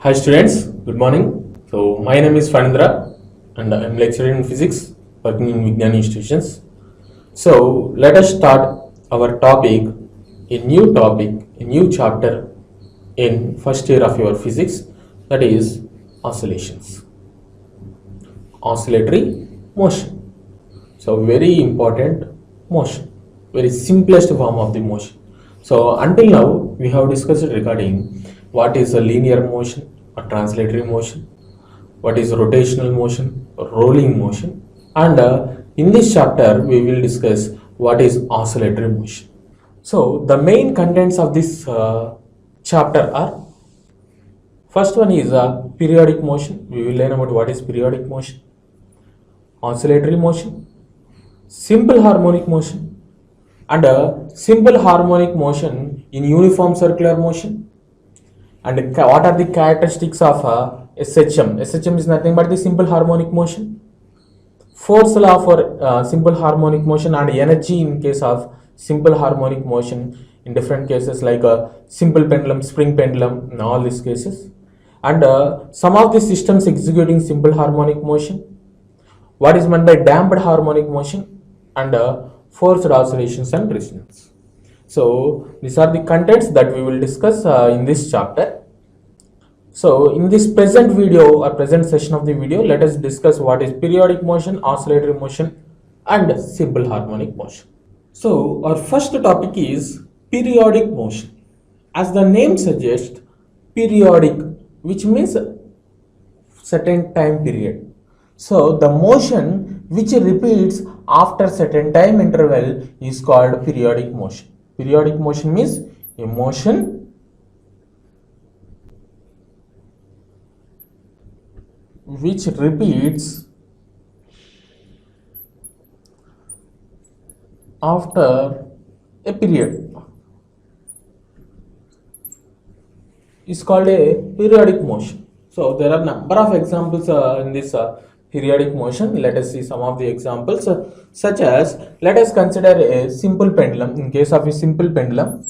Hi students, good morning. So my name is Fanindra and I am lecturer in physics working in Vignan institutions. So let us start our topic, a new chapter in first year of your physics, that is oscillations, oscillatory motion. So very important motion, very simplest form of the motion. So until now we have discussed regarding what is a linear motion, a translatory motion, what is rotational motion, rolling motion, and in this chapter we will discuss what is oscillatory motion. So the main contents of this chapter are: first one is periodic motion. We will learn about what is periodic motion, oscillatory motion, simple harmonic motion, and simple harmonic motion in uniform circular motion. And what are the characteristics of SHM? SHM is nothing but the simple harmonic motion. Force law for simple harmonic motion and energy in case of simple harmonic motion in different cases, like simple pendulum, spring pendulum, in all these cases. And some of the systems executing simple harmonic motion, what is meant by damped harmonic motion, and forced oscillations and resonance. So these are the contents that we will discuss in this chapter. So in this present video or present session of the video, let us discuss what is periodic motion, oscillatory motion, and simple harmonic motion. So our first topic is periodic motion. As the name suggests, periodic, which means certain time period. So the motion which repeats after certain time interval is called periodic motion. Periodic motion means a motion which repeats after a period is called a periodic motion. So there are number of examples in this periodic motion. Let us see some of the examples, such as, let us consider a simple pendulum. In case of a simple pendulum,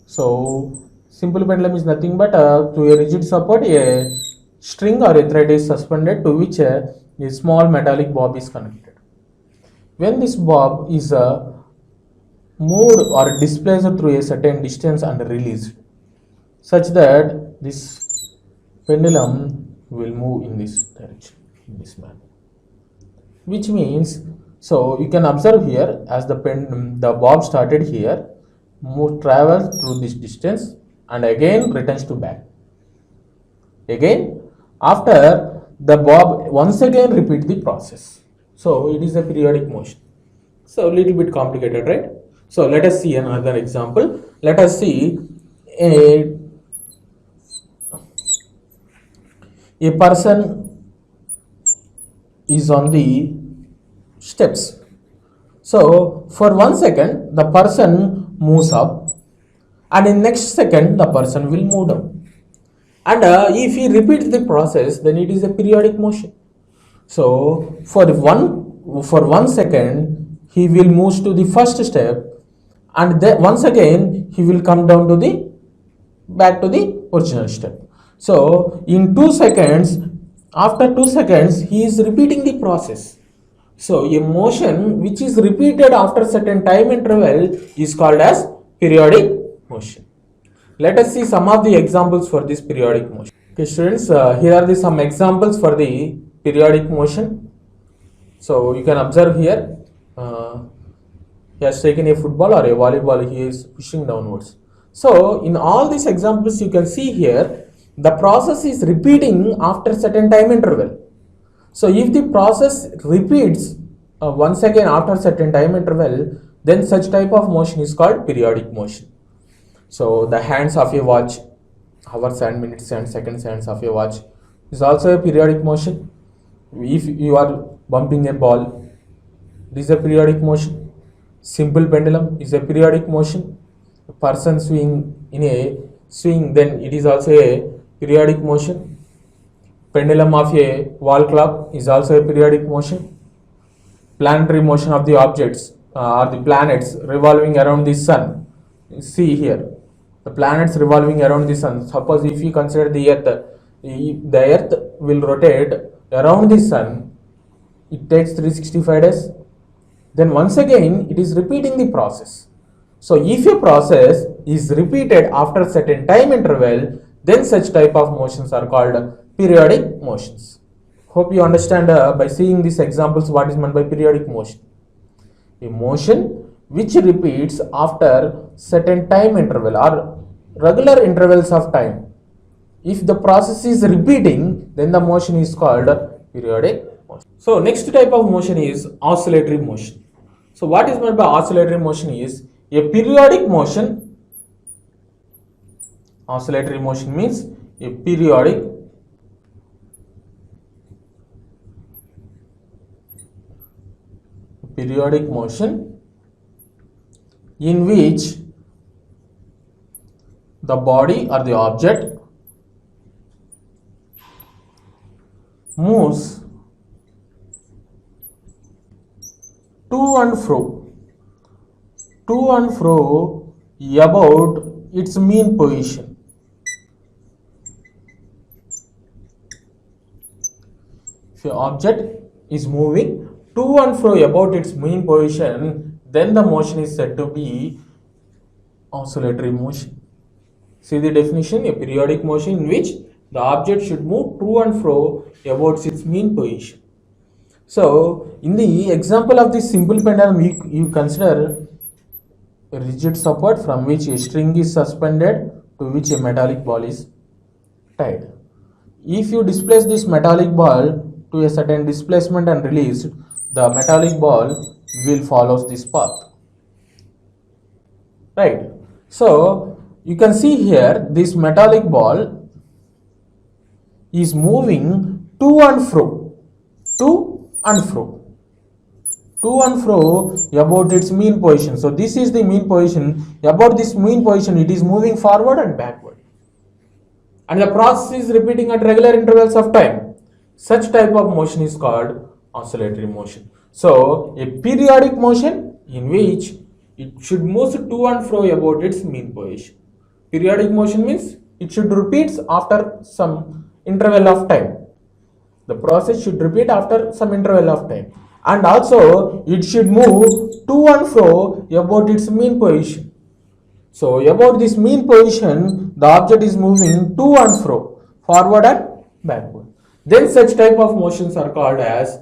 so simple pendulum is nothing but to a rigid support a string or a thread is suspended to which a small metallic bob is connected. When this bob is moved or displaced through a certain distance and released, such that this pendulum will move in this direction, in this manner, which means, so you can observe here, as the bob started here, travels through this distance and again returns to back. Again, after the bob once again repeat the process. So it is a periodic motion. So a little bit complicated, right? So let us see another example. Let us see a person is on the steps. So for 1 second the person moves up, and in next second the person will move down, and if he repeats the process, then it is a periodic motion. So for 1 second he will move to the first step, and then once again he will come down to the back to the original step. So in 2 seconds, after 2 seconds, he is repeating the process. So a motion which is repeated after certain time interval is called as periodic motion. Let us see some of the examples for this periodic motion. Okay students, here are some examples for the periodic motion. So you can observe here, he has taken a football or a volleyball, he is pushing downwards. So in all these examples you can see here, the process is repeating after certain time interval. So if the process repeats once again after certain time interval, then such type of motion is called periodic motion. So the hands of a watch, hours and minutes and seconds hands of a watch, is also a periodic motion. If you are bumping a ball, it is a periodic motion. Simple pendulum is a periodic motion. A person swing in a swing, then it is also a periodic motion. Pendulum of a wall clock is also a periodic motion. Planetary motion of the objects or the planets revolving around the sun. See here, the planets revolving around the sun. Suppose if you consider the earth will rotate around the sun, it takes 365 days. Then once again it is repeating the process. So if a process is repeated after certain time interval, then such type of motions are called periodic motions. Hope you understand by seeing these examples what is meant by periodic motion. A motion which repeats after certain time interval or regular intervals of time. If the process is repeating, then the motion is called periodic motion. So next type of motion is oscillatory motion. So what is meant by oscillatory motion is a periodic motion. Oscillatory motion means a periodic motion in which the body or the object moves to and fro about its mean position. If an object is moving to and fro about its mean position, then the motion is said to be oscillatory motion. See the definition: a periodic motion in which the object should move to and fro about its mean position. So in the example of this simple pendulum, you consider a rigid support from which a string is suspended to which a metallic ball is tied. If you displace this metallic ball to a certain displacement and released, the metallic ball will follow this path. Right. So you can see here this metallic ball is moving to and fro about its mean position. So this is the mean position. About this mean position, it is moving forward and backward, and the process is repeating at regular intervals of time. Such type of motion is called oscillatory motion. So a periodic motion in which it should move to and fro about its mean position. Periodic motion means it should repeat after some interval of time. The process should repeat after some interval of time, and also it should move to and fro about its mean position. So about this mean position, the object is moving to and fro, forward and backward. Then such type of motions are called as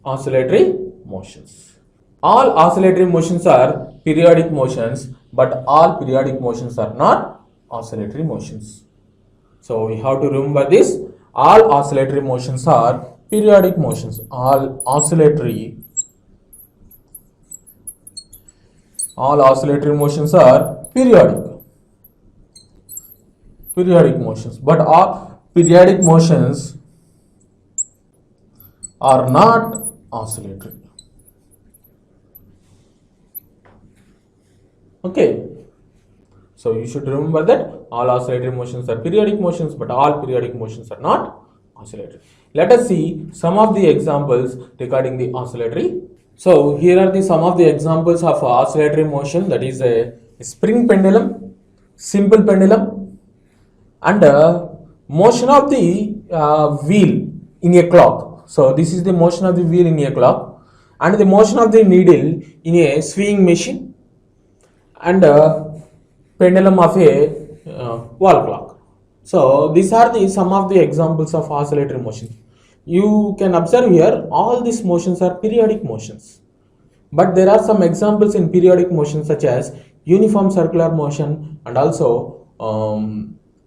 oscillatory motions. All oscillatory motions are periodic motions, but all periodic motions are not oscillatory motions. So we have to remember this: all oscillatory motions are periodic motions. All oscillatory motions are periodic motions, but all periodic motions are not oscillatory. Okay, so you should remember that all oscillatory motions are periodic motions, but all periodic motions are not oscillatory. Let us see some of the examples regarding the oscillatory. So here are some of the examples of oscillatory motion, that is a spring pendulum, simple pendulum, and motion of the wheel in a clock. So this is the motion of the wheel in a clock, and the motion of the needle in a swinging machine, and pendulum of a wall clock. So these are some of the examples of oscillatory motion. You can observe here all these motions are periodic motions, but there are some examples in periodic motion such as uniform circular motion and also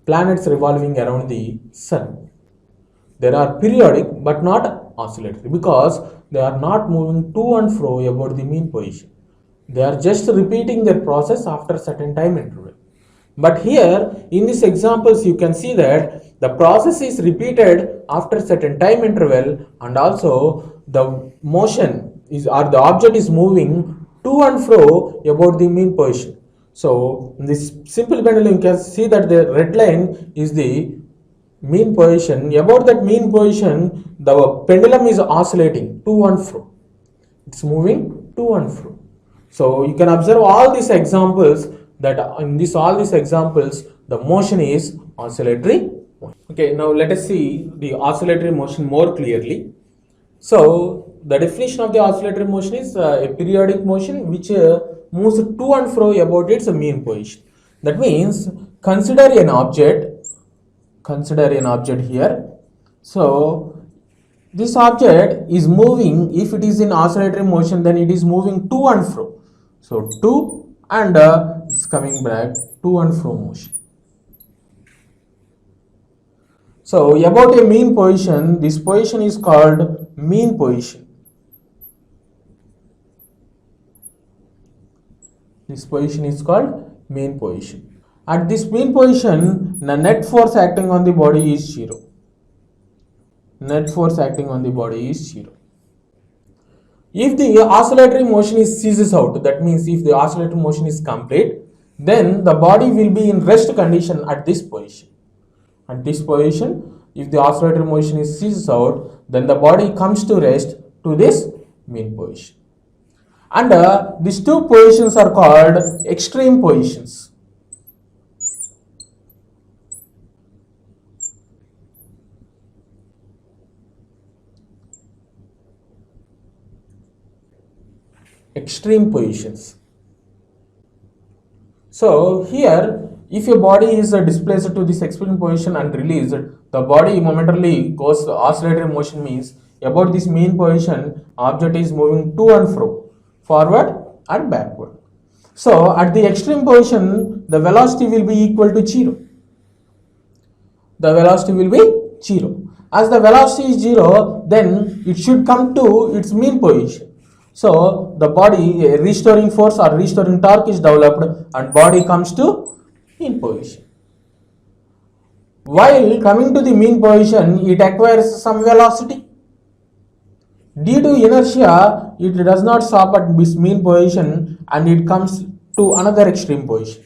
planets revolving around the sun. They are periodic but not oscillatory because they are not moving to and fro about the mean position. They are just repeating their process after certain time interval. But here in these examples you can see that the process is repeated after certain time interval, and also the motion is, or the object is moving to and fro about the mean position. So in this simple pendulum you can see that the red line is the mean position. About that mean position, the pendulum is oscillating to and fro. It's moving to and fro. So you can observe all these examples that in this all these examples the motion is oscillatory motion. Okay, now let us see the oscillatory motion more clearly. So the definition of the oscillatory motion is a periodic motion which moves to and fro about its mean position. That means consider an object here. So this object is moving. If it is in oscillatory motion, then it is moving to and fro. So to and it's coming back, to and fro motion. So about a mean position, this position is called mean position. This position is called mean position. At this mean position, the net force acting on the body is 0. Net force acting on the body is 0. If the oscillatory motion is ceases out, that means if the oscillatory motion is complete, then the body will be in rest condition at this position. At this position, if the oscillatory motion is ceases out, then the body comes to rest to this mean position. And these two positions are called extreme positions. Extreme positions. So here, if your body is displaced to this extreme position and released, the body momentarily goes oscillatory motion, means about this mean position, object is moving to and fro, forward and backward. So at the extreme position, the velocity will be equal to 0. The velocity will be 0. As the velocity is 0, then it should come to its mean position. So the body, a restoring force or restoring torque is developed and body comes to mean position. While coming to the mean position, it acquires some velocity. Due to inertia, it does not stop at this mean position and it comes to another extreme position,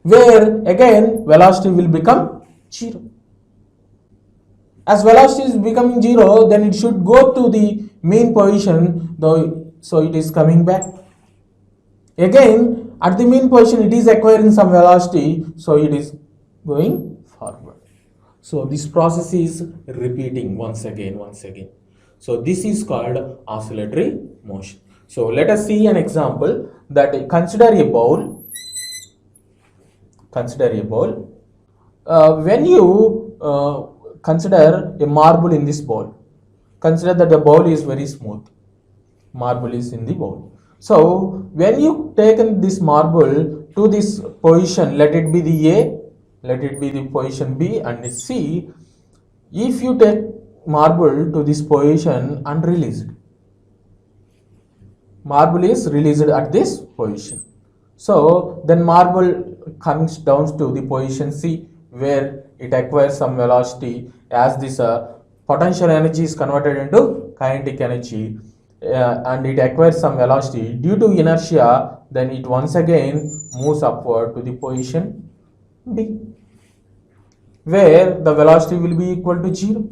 where again velocity will become 0. As velocity is becoming 0, then it should go to the mean position, though, so it is coming back. Again, at the mean position, it is acquiring some velocity, so it is going forward. So this process is repeating once again. So this is called oscillatory motion. So let us see an example that consider a bowl. When you consider a marble in this bowl, consider that the bowl is very smooth. Marble is in the bowl. So when you take this marble to this position, let it be the A, let it be the position B and C. If you take marble to this position and release it, marble is released at this position. So then marble comes down to the position C, where it acquires some velocity as this potential energy is converted into kinetic energy and it acquires some velocity. Due to inertia, then it once again moves upward to the position B, where the velocity will be equal to 0.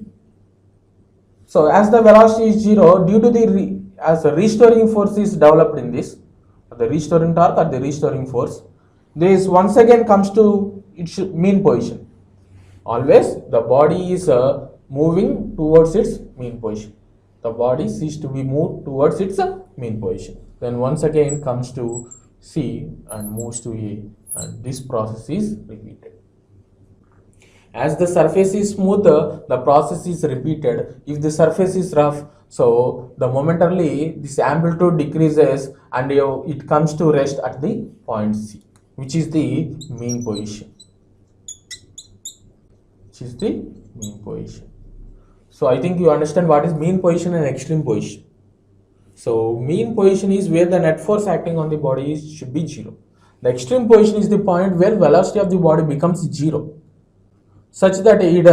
So as the velocity is 0, due to the as a restoring force is developed in this, the restoring torque or the restoring force, this once again comes to its mean position. Always the body is moving towards its mean position. The body ceases to be moved towards its mean position. Then once again comes to C and moves to A, and this process is repeated. As the surface is smooth, the process is repeated. If the surface is rough, so the momentarily this amplitude decreases and it comes to rest at the point C, which is the mean position. So I think you understand what is mean position and extreme position. So mean position is where the net force acting on the body should be 0. The extreme position is the point where velocity of the body becomes 0, such that it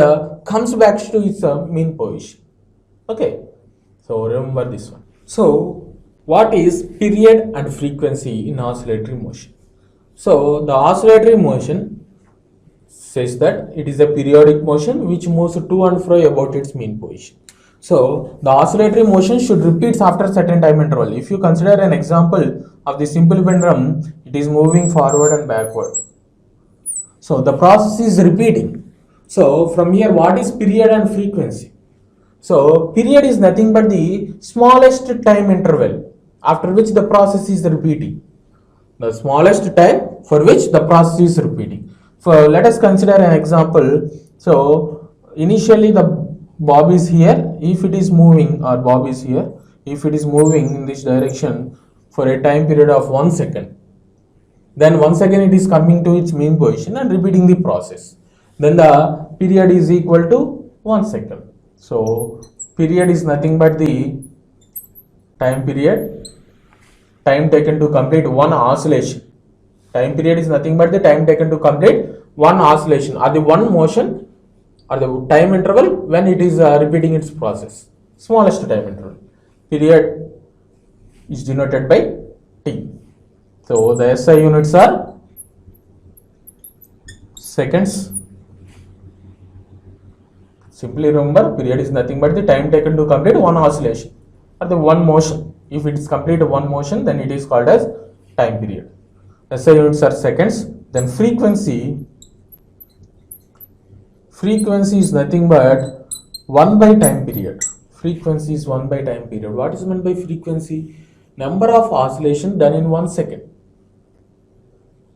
comes back to its mean position. Okay, so remember this one. So what is period and frequency in oscillatory motion? So the oscillatory motion says that it is a periodic motion which moves to and fro about its mean position. So the oscillatory motion should repeat after certain time interval. If you consider an example of the simple pendulum, it is moving forward and backward. So the process is repeating. So from here, what is period and frequency? So period is nothing but the smallest time interval after which the process is repeating. The smallest time for which the process is repeating. So let us consider an example. So initially the bob is here. If it is moving, or bob is here, if it is moving in this direction for a time period of 1 second, then once again it is coming to its mean position and repeating the process. Then the period is equal to 1 second. So period is nothing but the time period, time taken to complete one oscillation. Time period is nothing but the time taken to complete one oscillation, or the one motion, or the time interval when it is repeating its process. Smallest time interval. Period is denoted by T. So the SI units are seconds. Simply remember, period is nothing but the time taken to complete one oscillation or the one motion. If it is complete one motion, then it is called as time period. SI units are seconds. Then frequency is nothing but 1 by time period. Frequency is 1 by time period. What is meant by frequency? Number of oscillations done in 1 second.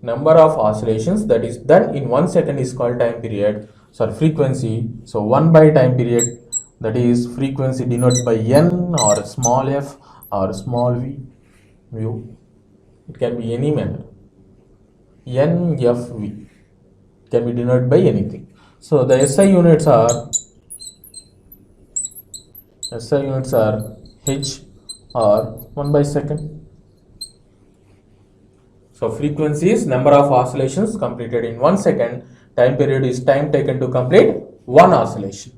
Number of oscillations that is done in 1 second is called time period. Sorry, frequency. So 1 by time period, that is frequency denoted by n or small f or small v. It can be any manner. N, f, v can be denoted by anything. So the SI units are H or 1 by second. So frequency is number of oscillations completed in 1 second. Time period is time taken to complete one oscillation.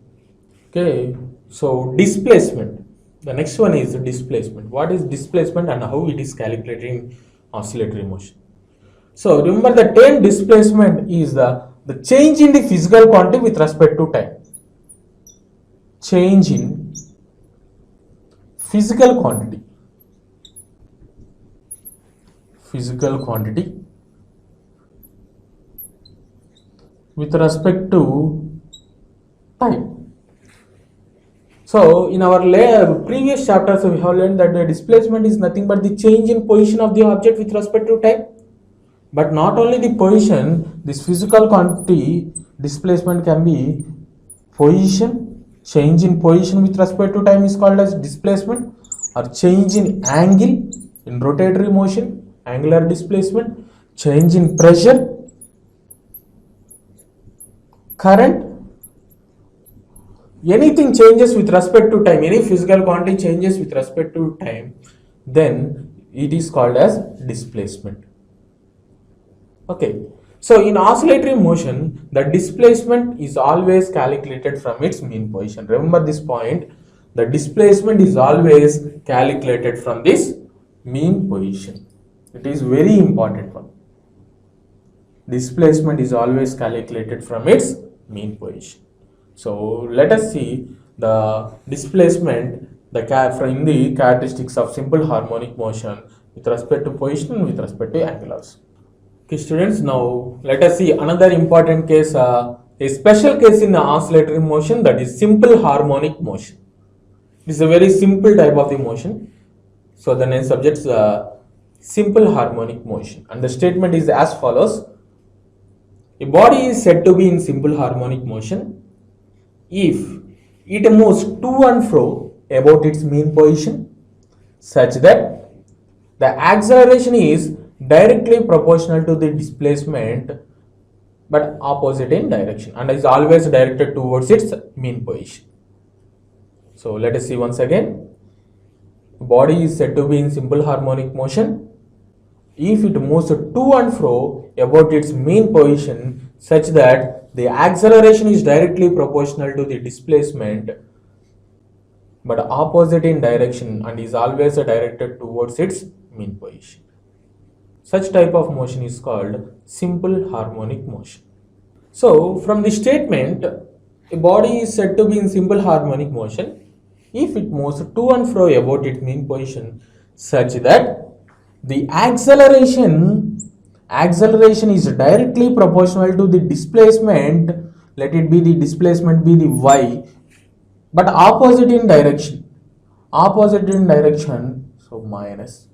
Okay. So displacement. The next one is displacement. What is displacement and how it is calculated in oscillatory motion? So remember, the term displacement is the change in the physical quantity with respect to time. Change in physical quantity. With respect to time. So in our previous chapters we have learned that the displacement is nothing but the change in position of the object with respect to time. But not only the position, this physical quantity displacement can be position, change in position with respect to time is called as displacement, or change in angle in rotatory motion, angular displacement, change in pressure, current, anything changes with respect to time, any physical quantity changes with respect to time, then it is called as displacement. Okay, so in oscillatory motion, the displacement is always calculated from its mean position. Remember this point, the displacement is always calculated from this mean position. It is very important one. Displacement is always calculated from its mean position. So let us see the displacement from the characteristics of simple harmonic motion with respect to position and with respect to angles. Okay students, now let us see another important case, a special case in the oscillatory motion, that is simple harmonic motion. It is a very simple type of the motion. So the name subjects simple harmonic motion, and the statement is as follows. A body is said to be in simple harmonic motion if it moves to and fro about its mean position such that the acceleration is directly proportional to the displacement but opposite in direction, and is always directed towards its mean position. So let us see once again. Body is said to be in simple harmonic motion if it moves to and fro about its mean position such that the acceleration is directly proportional to the displacement but opposite in direction and is always directed towards its mean position. Such type of motion is called simple harmonic motion. So from the statement, a body is said to be in simple harmonic motion if it moves to and fro about its mean position such that the acceleration is directly proportional to the displacement. Let it be the displacement be the y, but opposite in direction, so minus.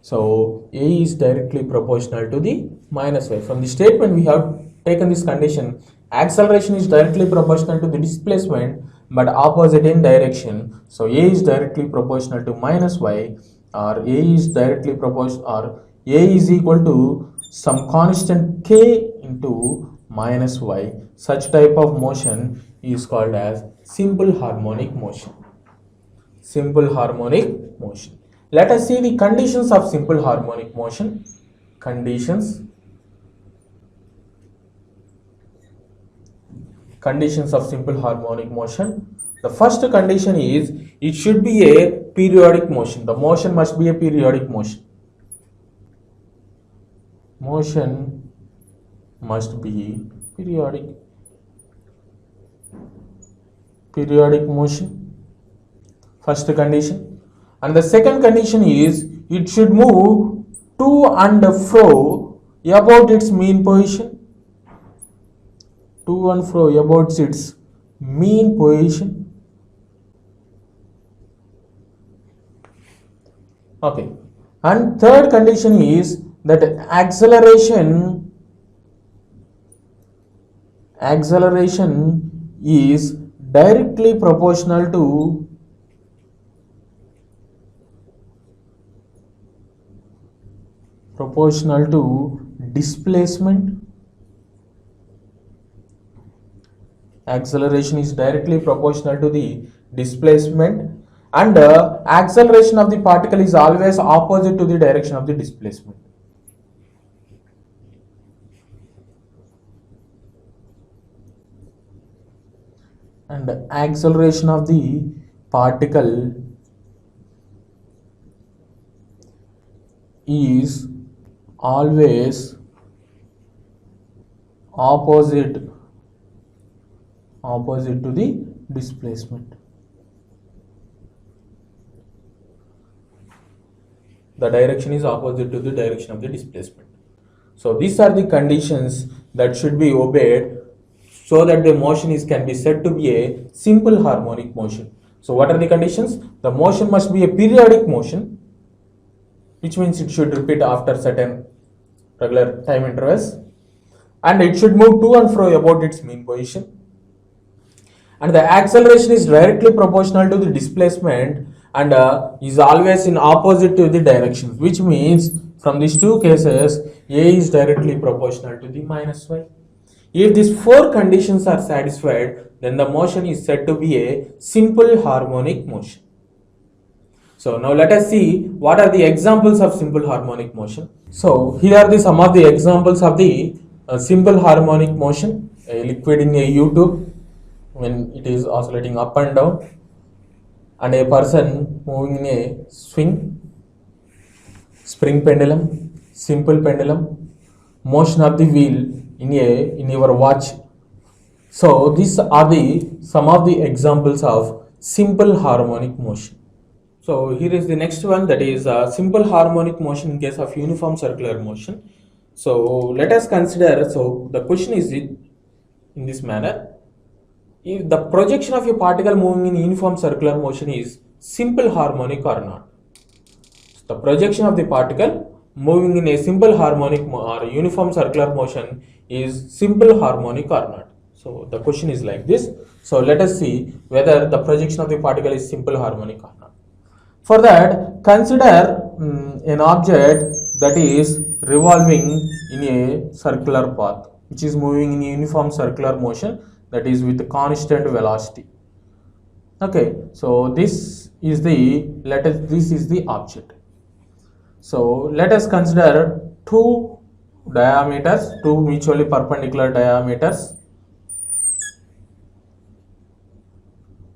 So A is directly proportional to the minus y. From the statement we have taken this condition, acceleration is directly proportional to the displacement but opposite in direction. So A is directly proportional to minus y, or A is directly proportional, or A is equal to some constant k into minus y. Such type of motion is called as simple harmonic motion. Simple harmonic motion. Let us see the conditions of simple harmonic motion. Conditions of simple harmonic motion. The first condition is it should be a periodic motion. The motion must be a periodic motion. Motion must be periodic motion. First condition. And the second condition is it should move to and fro about its mean position. To and fro about its mean position. Okay. And third condition is that acceleration is directly proportional to displacement. Acceleration is directly proportional to the displacement, and acceleration of the particle is always opposite to the direction of the displacement. And acceleration of the particle is always opposite to the displacement. The direction is opposite to the direction of the displacement. So these are the conditions that should be obeyed so that the motion can be said to be a simple harmonic motion. So what are the conditions? The motion must be a periodic motion, which means it should repeat after certain regular time intervals, and it should move to and fro about its mean position, and the acceleration is directly proportional to the displacement and is always in opposite to the direction, which means from these two cases A is directly proportional to the minus y. If these four conditions are satisfied, then the motion is said to be a simple harmonic motion. So now let us see what are the examples of simple harmonic motion. So here are some of the examples of the simple harmonic motion. A liquid in a U-tube when it is oscillating up and down, and a person moving in a swing, spring pendulum, simple pendulum, motion of the wheel in your watch. So these are some of the examples of simple harmonic motion. So here is the next one, that is simple harmonic motion in case of uniform circular motion. So let us consider, so the question is in this manner: if the projection of a particle moving in uniform circular motion is simple harmonic or not. The projection of the particle moving in a simple harmonic or uniform circular motion is simple harmonic or not. So the question is like this. So let us see whether the projection of the particle is simple harmonic or not. For that, consider an object that is revolving in a circular path, which is moving in a uniform circular motion, that is with constant velocity. Okay, so this is the object. So let us consider two mutually perpendicular diameters,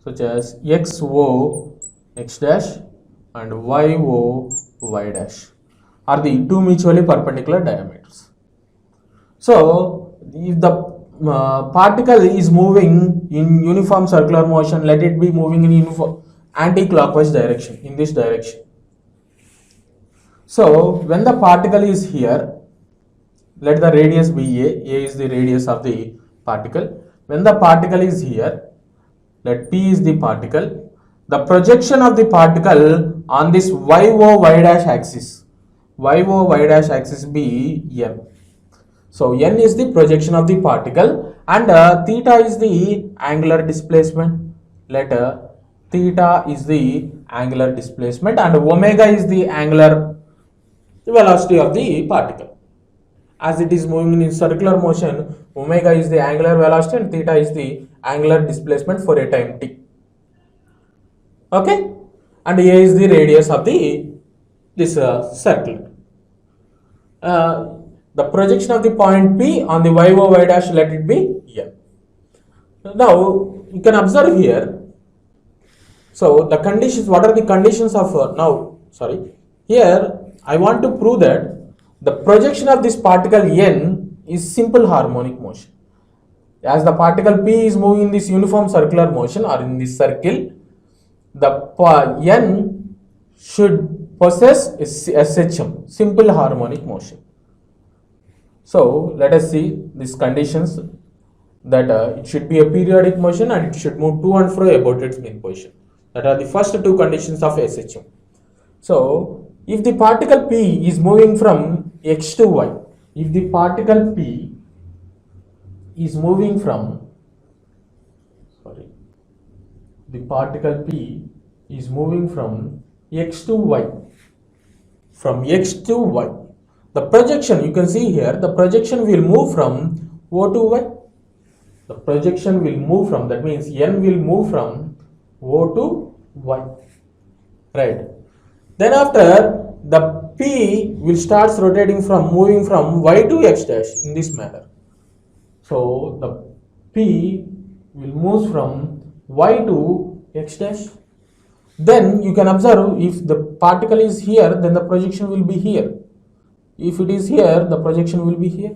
such as XO x dash and YO y dash are the two mutually perpendicular diameters. So if the particle is moving in uniform circular motion, let it be moving in uniform anti-clockwise direction, in this direction. So when the particle is here, let the radius be A is the radius of the particle. When the particle is here, let P is the particle. The projection of the particle on this y dash axis, y dash axis be N. So N is the projection of the particle, and theta is the angular displacement. Let theta is the angular displacement, and omega is the angular velocity of the particle. As it is moving in circular motion, omega is the angular velocity and theta is the angular displacement for a time t. Okay, and A is the radius of this circle. The projection of the point P on the y dash, let it be N. Now you can observe here. So the conditions, what are the conditions of here I want to prove that the projection of this particle N is simple harmonic motion. As the particle P is moving in this uniform circular motion or in this circle, the N should possess SHM, simple harmonic motion. So let us see these conditions, that it should be a periodic motion and it should move to and fro about its mean position. That are the first two conditions of SHM. So if the particle P is moving from X to Y, if the particle P is moving from, the particle P is moving from X to Y, from X to Y, the projection, you can see here, the projection will move from O to Y. The projection will move from, that means N will move from O to Y, right? Then after, the P will start rotating from, moving from Y to X dash in this manner. So the P will move from Y to X dash. Then you can observe, if the particle is here, then the projection will be here. If it is here, the projection will be here.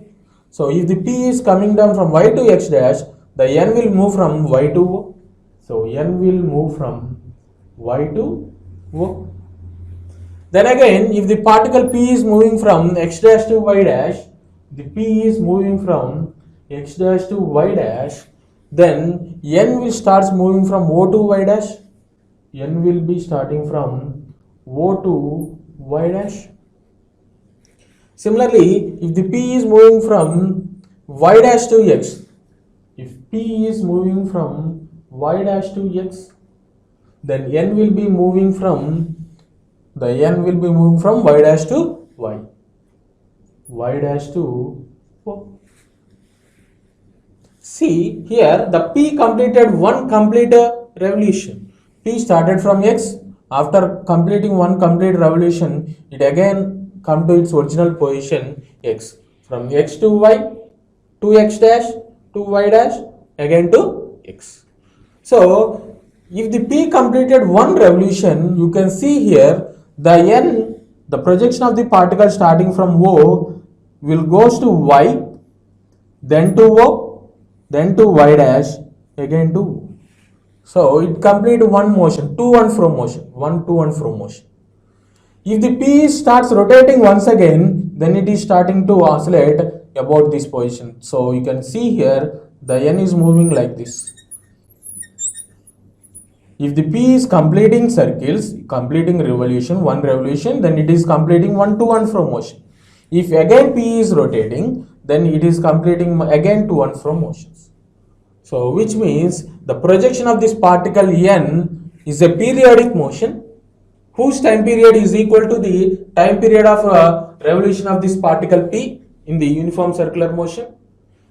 So if the P is coming down from Y to X dash, the N will move from Y to O. So N will move from Y to O. Then again, if the particle P is moving from X dash to Y dash, the P is moving from X dash to Y dash, then N will start moving from O to Y dash. N will be starting from O to Y dash. Similarly, if the P is moving from Y dash to X, if P is moving from Y dash to X, then N will be moving from Y dash to Y, Y dash to O. See here, the P completed one complete revolution. P started from X. After completing one complete revolution, it again come to its original position X. From X to Y, to X dash, to Y dash, again to X. So if the P completed one revolution, you can see here the N, the projection of the particle starting from O, will goes to Y, then to O, then to Y dash, again to O. So it completed one motion, to and fro motion, one to and fro motion. If the P starts rotating once again, then it is starting to oscillate about this position. So you can see here the N is moving like this. If the P is completing circles, completing revolution, one revolution, then it is completing one to and fro motion. If again P is rotating, then it is completing again to and fro motions. So which means the projection of this particle N is a periodic motion whose time period is equal to the time period of revolution of this particle P in the uniform circular motion,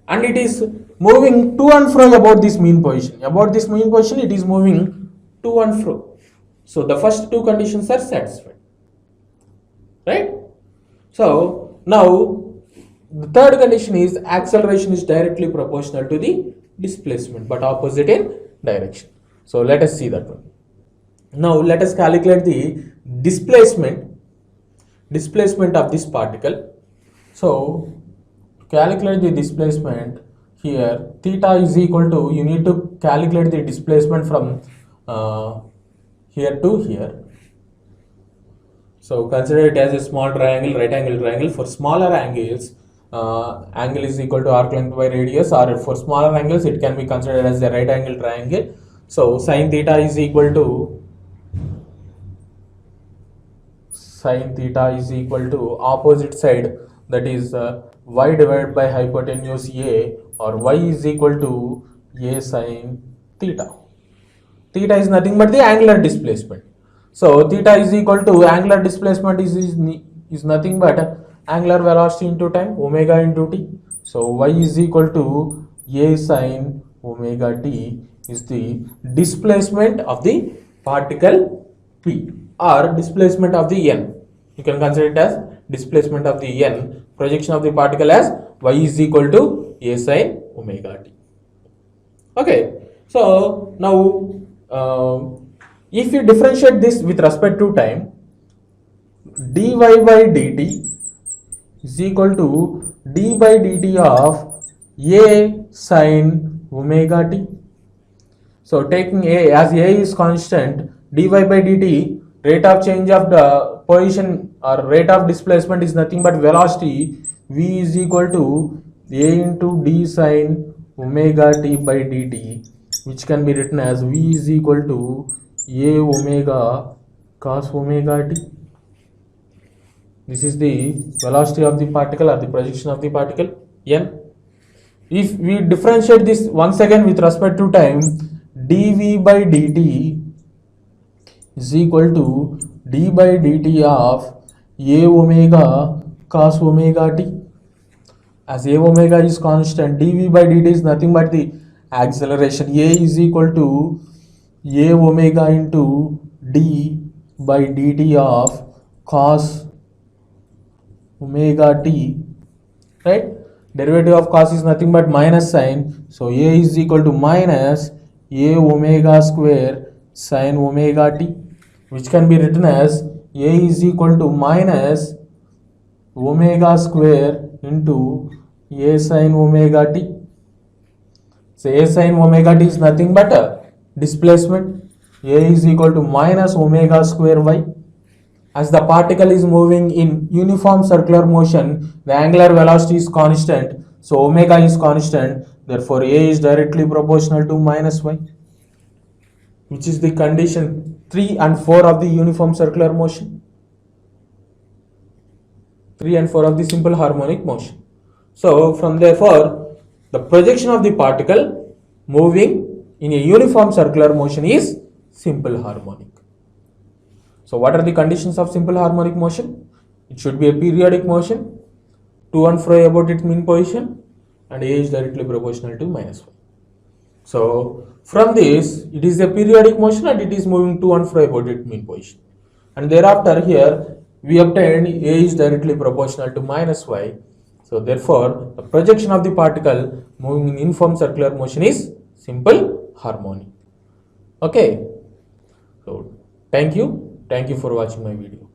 and it is moving to and fro about this mean position. About this mean position, it is moving to and fro. So the first two conditions are satisfied, right? So now the third condition is acceleration is directly proportional to the displacement but opposite in direction. So let us see that one. Now let us calculate the displacement of this particle. So to calculate the displacement, here theta is equal to, you need to calculate the displacement from here to here. So consider it as a small triangle, right angle triangle. For smaller angles, angle is equal to arc length by radius, or for smaller angles it can be considered as a right angle triangle. So sin theta is equal to opposite side, that is y divided by hypotenuse A, or y is equal to A sin theta. Theta is nothing but the angular displacement. So theta is equal to angular displacement is nothing but angular velocity into time, omega into t. So y is equal to A sin omega t is the displacement of the particle P, or displacement of the n. You can consider it as displacement of the n, projection of the particle as y is equal to A sin omega t. Okay, so now if you differentiate this with respect to time, dy by dt is equal to d by dt of A sin omega t. So taking A, as A is constant, dy by dt, rate of change of the position or rate of displacement is nothing but velocity, v is equal to A into d sin omega t by dt, which can be written as v is equal to A omega cos omega t. This is the velocity of the particle, or the projection of the particle n. If we differentiate this once again with respect to time, dv by dt is equal to d by dt of A omega cos omega t. As A omega is constant, dv by dt is nothing but the acceleration. A is equal to A omega into d by dt of cos omega t, right? Derivative of cos is nothing but minus sine, so A is equal to minus A omega square sin omega t, which can be written as A is equal to minus omega square into A sin omega t. So A sin omega t is nothing but a displacement. A is equal to minus omega square y. As the particle is moving in uniform circular motion, the angular velocity is constant, so omega is constant, therefore A is directly proportional to minus y, which is the condition 3 and 4 of the uniform circular motion, 3 and 4 of the simple harmonic motion. So from therefore, the projection of the particle moving in a uniform circular motion is simple harmonic. So what are the conditions of simple harmonic motion? It should be a periodic motion, to and fro about its mean position, and A is directly proportional to minus 1. So from this, it is a periodic motion and it is moving to and fro about its mean position. And thereafter here, we obtained A is directly proportional to minus y. So therefore, the projection of the particle moving in uniform circular motion is simple harmonic. Okay. So thank you for watching my video.